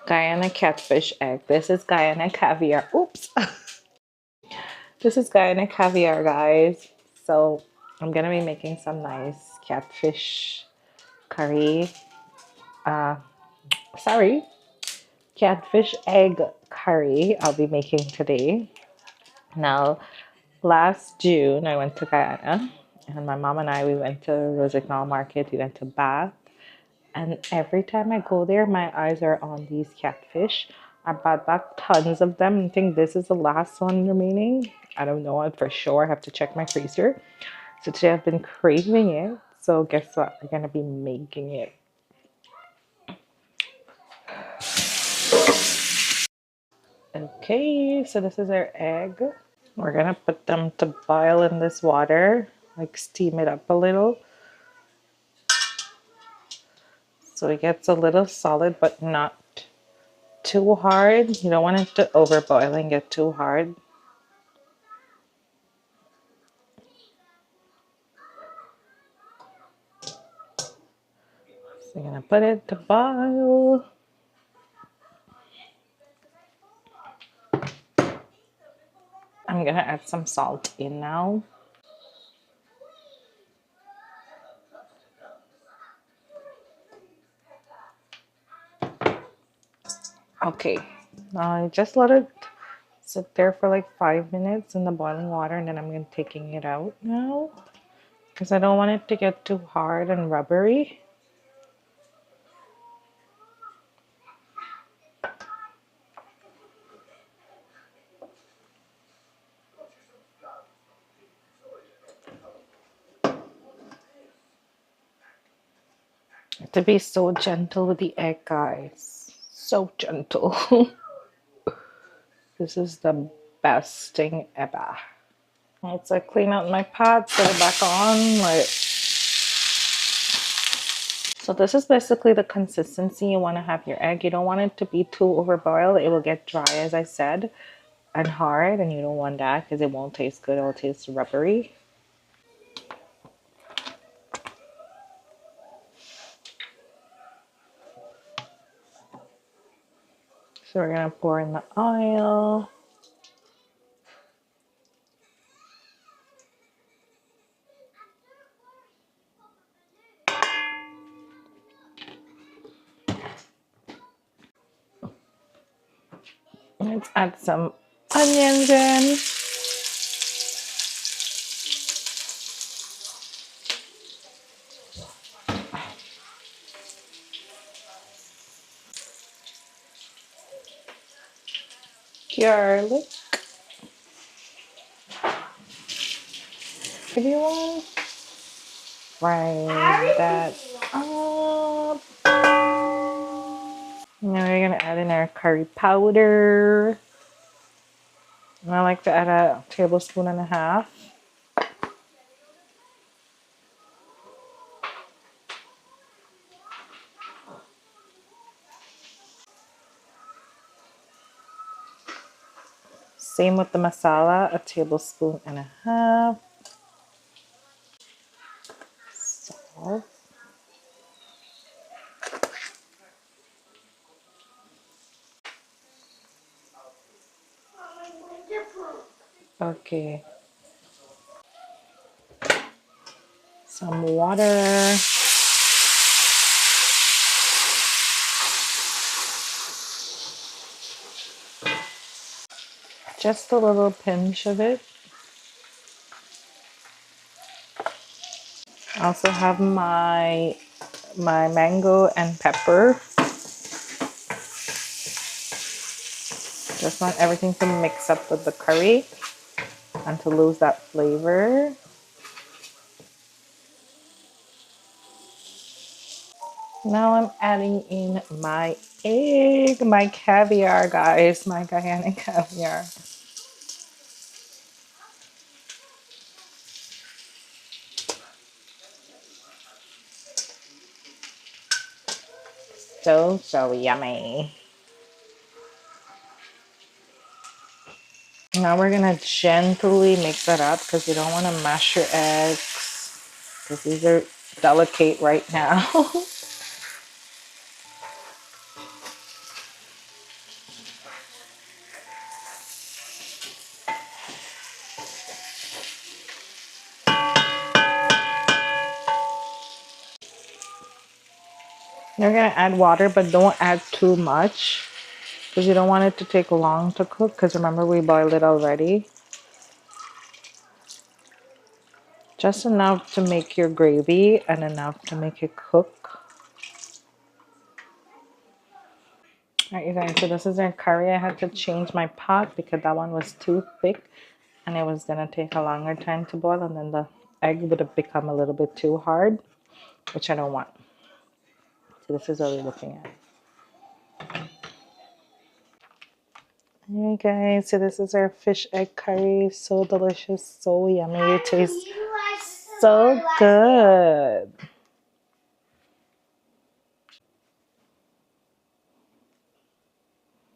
Guyana catfish egg. This is Guyana caviar. Oops. This is Guyana caviar, guys. So I'm gonna be making some nice catfish curry. Uh, sorry, catfish egg curry. I'll be making today. Now, last June I went to Guyana, and my mom and I we went to Rosignol Market. We went to Bath. And every time I go there, my eyes are on these catfish. I bought back tons of them. I think this is the last one remaining. I don't know it for sure. I have to check my freezer. So today I've been craving it. So guess what? We're going to be making it. Okay, so this is our egg. We're going to put them to boil in this water, like steam it up a little. So it gets a little solid, but not too hard. You don't want it to overboil and get too hard. So I'm gonna put it to boil. I'm gonna add some salt in now. Okay, now I just let it sit there for like 5 minutes in the boiling water, and then I'm gonna taking it out now because I don't want it to get too hard and rubbery. To be so gentle with the egg, guys. So gentle. This is the best thing ever. Right, so I clean out my pot, put it back on. So this is basically the consistency you want to have your egg. You don't want it to be too overboiled. It will get dry, as I said, and hard, and you don't want that because it won't taste good. It will taste rubbery. So we're gonna pour in the oil. Let's add some onions in. Garlic. If you want, fry that up. Now we're gonna add in our curry powder. And I like to add a tablespoon and a half. Same with the masala, a tablespoon and a half. Salt. Okay. Some water. Just a little pinch of it. I also have my mango and pepper. Just want everything to mix up with the curry and to lose that flavor. Now I'm adding in my egg, my caviar, guys, my Guyanese caviar. So yummy. Now we're gonna gently mix that up because you don't want to mash your eggs because these are delicate right now. You're gonna add water, but don't add too much because you don't want it to take long to cook. Because remember, we boiled it already. Just enough to make your gravy and enough to make it cook. Alright, you guys, so this is our curry. I had to change my pot because that one was too thick and it was gonna take a longer time to boil, and then the egg would have become a little bit too hard, which I don't want. So this is what we're looking at. Hey guys, so this is our fish egg curry. So delicious, so yummy. It tastes so good.